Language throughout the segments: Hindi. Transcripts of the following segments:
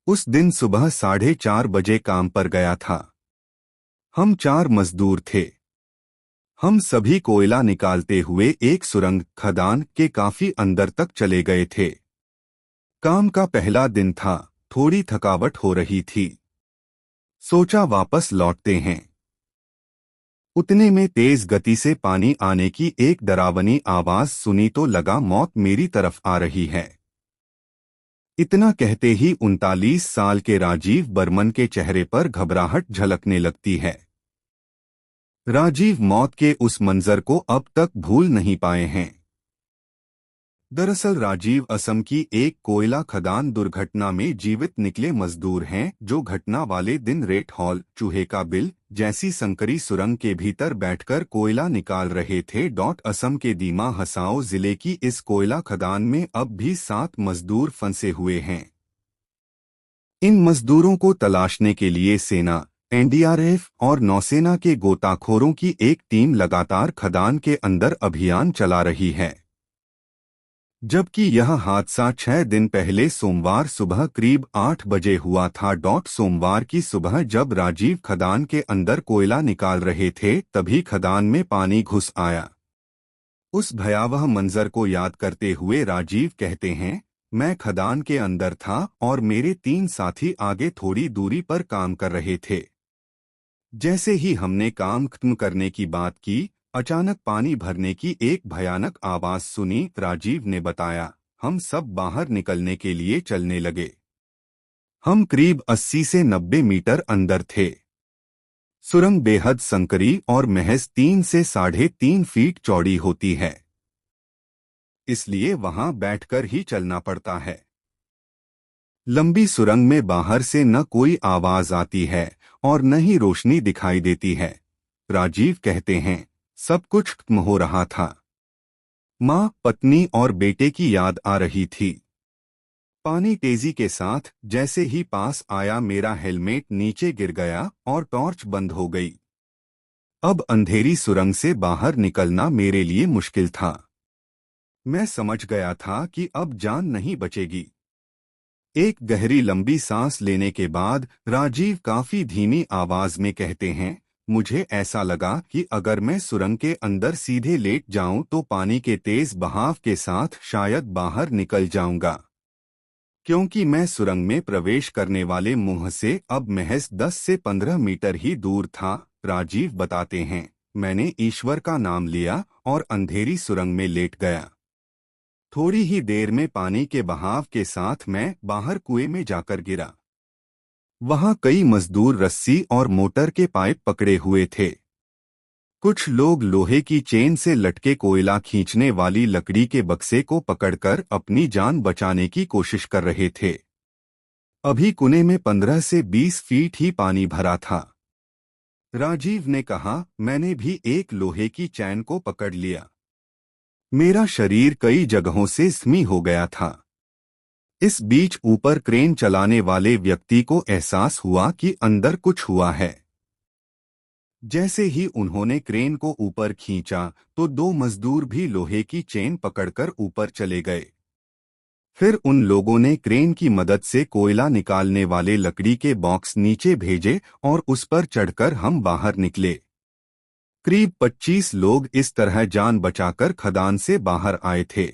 उस दिन सुबह 4:30 बजे काम पर गया था। हम 4 मजदूर थे। हम सभी कोयला निकालते हुए एक सुरंग खदान के काफी अंदर तक चले गए थे। काम का पहला दिन था, थोड़ी थकावट हो रही थी। सोचा वापस लौटते हैं। उतने में तेज गति से पानी आने की एक डरावनी आवाज सुनी तो लगा मौत मेरी तरफ आ रही है। इतना कहते ही 39 साल के राजीव बर्मन के चेहरे पर घबराहट झलकने लगती है। राजीव मौत के उस मंजर को अब तक भूल नहीं पाए हैं। दरअसल राजीव असम की एक कोयला खदान दुर्घटना में जीवित निकले मजदूर हैं, जो घटना वाले दिन रेट हॉल, चूहे का बिल जैसी संकरी सुरंग के भीतर बैठकर कोयला निकाल रहे थे। असम के दीमा हसाओ जिले की इस कोयला खदान में अब भी 7 मजदूर फंसे हुए हैं। इन मजदूरों को तलाशने के लिए सेना, एनडीआरएफ और नौसेना के गोताखोरों की एक टीम लगातार खदान के अंदर अभियान चला रही है। जबकि यह हादसा 6 दिन पहले सोमवार सुबह करीब 8 बजे हुआ था। सोमवार की सुबह जब राजीव खदान के अंदर कोयला निकाल रहे थे, तभी खदान में पानी घुस आया। उस भयावह मंजर को याद करते हुए राजीव कहते हैं, मैं खदान के अंदर था और मेरे 3 साथी आगे थोड़ी दूरी पर काम कर रहे थे। जैसे ही हमने काम खत्म करने की बात की, अचानक पानी भरने की एक भयानक आवाज सुनी। राजीव ने बताया, हम सब बाहर निकलने के लिए चलने लगे। हम करीब 80 से 90 मीटर अंदर थे। सुरंग बेहद संकरी और महज 3 से 3.5 फीट चौड़ी होती है, इसलिए वहां बैठकर ही चलना पड़ता है। लंबी सुरंग में बाहर से न कोई आवाज आती है और न ही रोशनी दिखाई देती है। राजीव कहते हैं, सब कुछ खत्म हो रहा था। माँ, पत्नी और बेटे की याद आ रही थी। पानी तेजी के साथ जैसे ही पास आया, मेरा हेलमेट नीचे गिर गया और टॉर्च बंद हो गई। अब अंधेरी सुरंग से बाहर निकलना मेरे लिए मुश्किल था। मैं समझ गया था कि अब जान नहीं बचेगी। एक गहरी लंबी सांस लेने के बाद राजीव काफी धीमी आवाज में कहते हैं, मुझे ऐसा लगा कि अगर मैं सुरंग के अंदर सीधे लेट जाऊं तो पानी के तेज बहाव के साथ शायद बाहर निकल जाऊंगा, क्योंकि मैं सुरंग में प्रवेश करने वाले मुंह से अब महज 10 से 15 मीटर ही दूर था। राजीव बताते हैं, मैंने ईश्वर का नाम लिया और अंधेरी सुरंग में लेट गया। थोड़ी ही देर में पानी के बहाव के साथ मैं बाहर कुएं में जाकर गिरा। वहां कई मजदूर रस्सी और मोटर के पाइप पकड़े हुए थे। कुछ लोग लोहे की चेन से लटके कोयला खींचने वाली लकड़ी के बक्से को पकड़कर अपनी जान बचाने की कोशिश कर रहे थे। अभी कुएं में 15 से 20 फीट ही पानी भरा था। राजीव ने कहा, मैंने भी एक लोहे की चैन को पकड़ लिया। मेरा शरीर कई जगहों से जख्मी हो गया था। इस बीच ऊपर क्रेन चलाने वाले व्यक्ति को एहसास हुआ कि अंदर कुछ हुआ है। जैसे ही उन्होंने क्रेन को ऊपर खींचा तो 2 मजदूर भी लोहे की चेन पकड़कर ऊपर चले गए। फिर उन लोगों ने क्रेन की मदद से कोयला निकालने वाले लकड़ी के बॉक्स नीचे भेजे और उस पर चढ़कर हम बाहर निकले। करीब 25 लोग इस तरह जान बचाकर खदान से बाहर आए थे।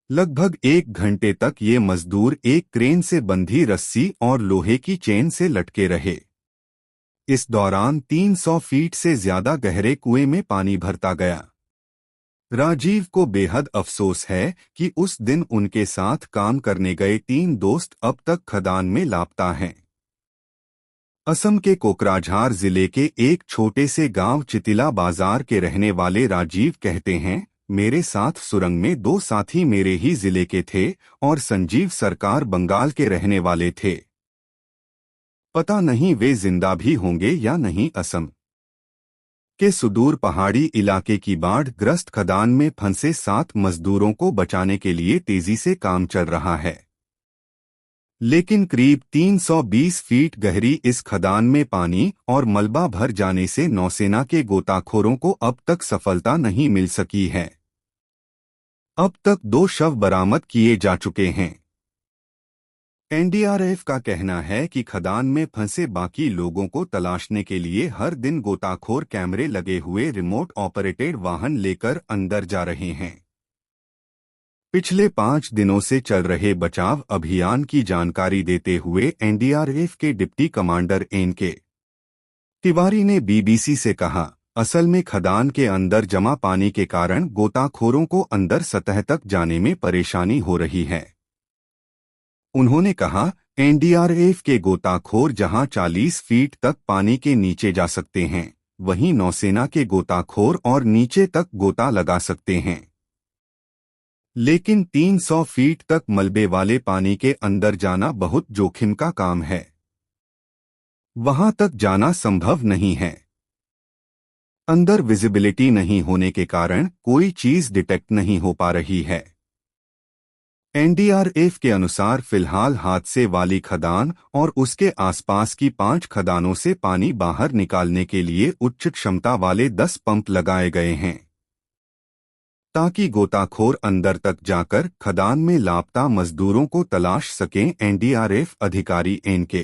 लगभग 1 घंटे तक ये मजदूर एक क्रेन से बंधी रस्सी और लोहे की चेन से लटके रहे। इस दौरान 300 फीट से ज्यादा गहरे कुएं में पानी भरता गया। राजीव को बेहद अफसोस है कि उस दिन उनके साथ काम करने गए 3 दोस्त अब तक खदान में लापता हैं। असम के कोकराझार जिले के एक छोटे से गांव चितिला बाजार के रहने वाले राजीव कहते हैं, मेरे साथ सुरंग में 2 साथी मेरे ही जिले के थे और संजीव सरकार बंगाल के रहने वाले थे। पता नहीं वे जिंदा भी होंगे या नहीं। असम के सुदूर पहाड़ी इलाके की बाढ़ ग्रस्त खदान में फंसे 7 मजदूरों को बचाने के लिए तेजी से काम चल रहा है, लेकिन करीब 320 फीट गहरी इस खदान में पानी और मलबा भर जाने से नौसेना के गोताखोरों को अब तक सफलता नहीं मिल सकी है। अब तक 2 शव बरामद किए जा चुके हैं। एनडीआरएफ का कहना है कि खदान में फंसे बाकी लोगों को तलाशने के लिए हर दिन गोताखोर कैमरे लगे हुए रिमोट ऑपरेटेड वाहन लेकर अंदर जा रहे हैं। पिछले 5 दिनों से चल रहे बचाव अभियान की जानकारी देते हुए एनडीआरएफ के डिप्टी कमांडर एन.के. तिवारी ने बीबीसी से कहा, असल में खदान के अंदर जमा पानी के कारण गोताखोरों को अंदर सतह तक जाने में परेशानी हो रही है। उन्होंने कहा, एनडीआरएफ के गोताखोर जहां 40 फीट तक पानी के नीचे जा सकते हैं, वहीं नौसेना के गोताखोर और नीचे तक गोता लगा सकते हैं। लेकिन 300 फीट तक मलबे वाले पानी के अंदर जाना बहुत जोखिम का काम है। वहां तक जाना संभव नहीं है। अंदर विजिबिलिटी नहीं होने के कारण कोई चीज डिटेक्ट नहीं हो पा रही है। एनडीआरएफ के अनुसार फिलहाल हादसे वाली खदान और उसके आसपास की 5 खदानों से पानी बाहर निकालने के लिए उच्च क्षमता वाले 10 पंप लगाए गए हैं, ताकि गोताखोर अंदर तक जाकर खदान में लापता मजदूरों को तलाश सकें। एनडीआरएफ अधिकारी एन.के.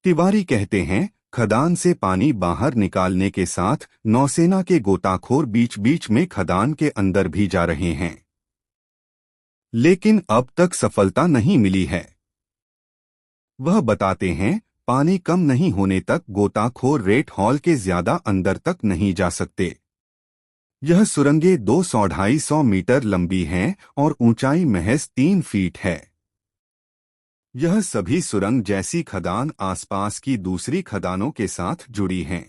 तिवारी कहते हैं, खदान से पानी बाहर निकालने के साथ नौसेना के गोताखोर बीच बीच में खदान के अंदर भी जा रहे हैं, लेकिन अब तक सफलता नहीं मिली है। वह बताते हैं, पानी कम नहीं होने तक गोताखोर रेट हॉल के ज्यादा अंदर तक नहीं जा सकते। यह सुरंगें 200-250 मीटर लंबी हैं और ऊंचाई महज 3 फीट है। यह सभी सुरंग जैसी खदान आसपास की दूसरी खदानों के साथ जुड़ी हैं।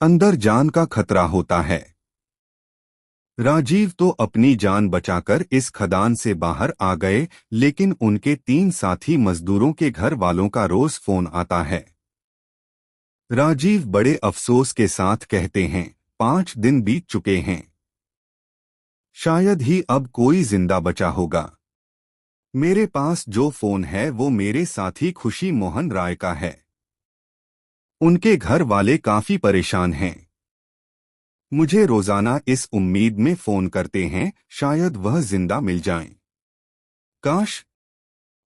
अंदर जान का खतरा होता है। राजीव तो अपनी जान बचाकर इस खदान से बाहर आ गए, लेकिन उनके 3 साथी मजदूरों के घर वालों का रोज फोन आता है। राजीव बड़े अफसोस के साथ कहते हैं, 5 दिन बीत चुके हैं। शायद ही अब कोई जिंदा बचा होगा। मेरे पास जो फोन है वो मेरे साथी खुशी मोहन राय का है। उनके घर वाले काफी परेशान हैं। मुझे रोजाना इस उम्मीद में फोन करते हैं, शायद वह जिंदा मिल जाएं। काश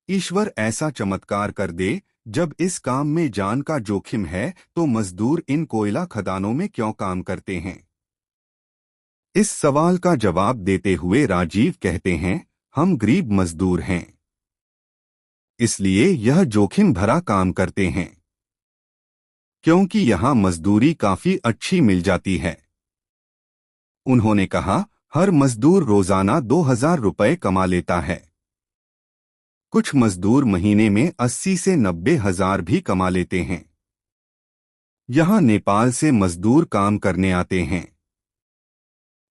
ईश्वर ऐसा चमत्कार कर दे। जब इस काम में जान का जोखिम है तो मजदूर इन कोयला खदानों में क्यों काम करते हैं? इस सवाल का जवाब देते हुए राजीव कहते हैं, हम गरीब मजदूर हैं, इसलिए यह जोखिम भरा काम करते हैं, क्योंकि यहां मजदूरी काफी अच्छी मिल जाती है। उन्होंने कहा, हर मजदूर रोजाना 2000 रुपए कमा लेता है। कुछ मजदूर महीने में 80 से 90 हजार भी कमा लेते हैं। यहां नेपाल से मजदूर काम करने आते हैं।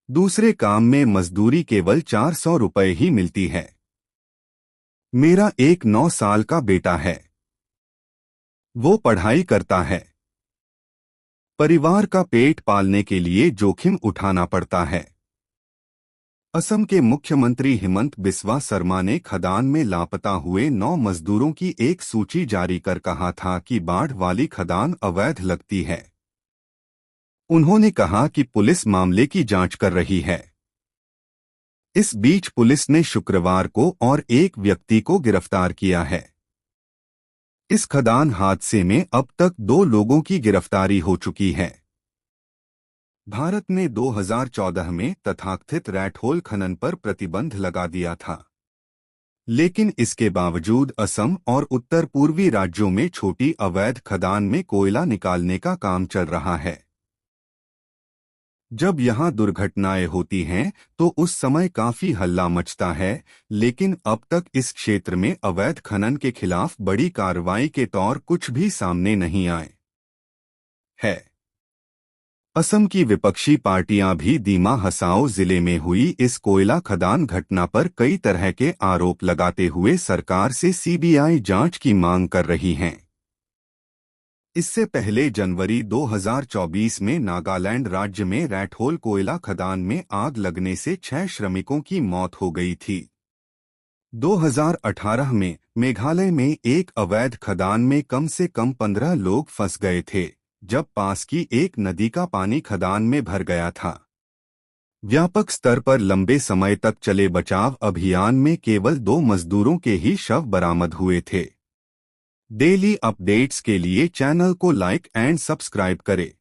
दूसरे काम में मजदूरी केवल 400 रुपए ही मिलती है। मेरा एक 9 साल का बेटा है, वो पढ़ाई करता है। परिवार का पेट पालने के लिए जोखिम उठाना पड़ता है। असम के मुख्यमंत्री हिमंत बिस्वा शर्मा ने खदान में लापता हुए 9 मजदूरों की एक सूची जारी कर कहा था कि बाढ़ वाली खदान अवैध लगती है। उन्होंने कहा कि पुलिस मामले की जांच कर रही है। इस बीच पुलिस ने शुक्रवार को और एक व्यक्ति को गिरफ्तार किया है। इस खदान हादसे में अब तक 2 लोगों की गिरफ्तारी हो चुकी है। भारत ने 2014 में तथाकथित रैट होल खनन पर प्रतिबंध लगा दिया था, लेकिन इसके बावजूद असम और उत्तर पूर्वी राज्यों में छोटी अवैध खदान में कोयला निकालने का काम चल रहा है। जब यहां दुर्घटनाएं होती हैं तो उस समय काफी हल्ला मचता है, लेकिन अब तक इस क्षेत्र में अवैध खनन के खिलाफ बड़ी कार्रवाई के तौर कुछ भी सामने नहीं आए है। असम की विपक्षी पार्टियां भी दीमा हसाओ जिले में हुई इस कोयला खदान घटना पर कई तरह के आरोप लगाते हुए सरकार से सीबीआई जांच की मांग कर रही हैं। इससे पहले जनवरी 2024 में नागालैंड राज्य में रैटहोल कोयला खदान में आग लगने से 6 श्रमिकों की मौत हो गई थी। 2018 में मेघालय में एक अवैध खदान में कम से कम 15 लोग फंस गए थे, जब पास की एक नदी का पानी खदान में भर गया था। व्यापक स्तर पर लंबे समय तक चले बचाव अभियान में केवल 2 मजदूरों के ही शव बरामद हुए थे। डेली अपडेट्स के लिए चैनल को लाइक एंड सब्सक्राइब करें।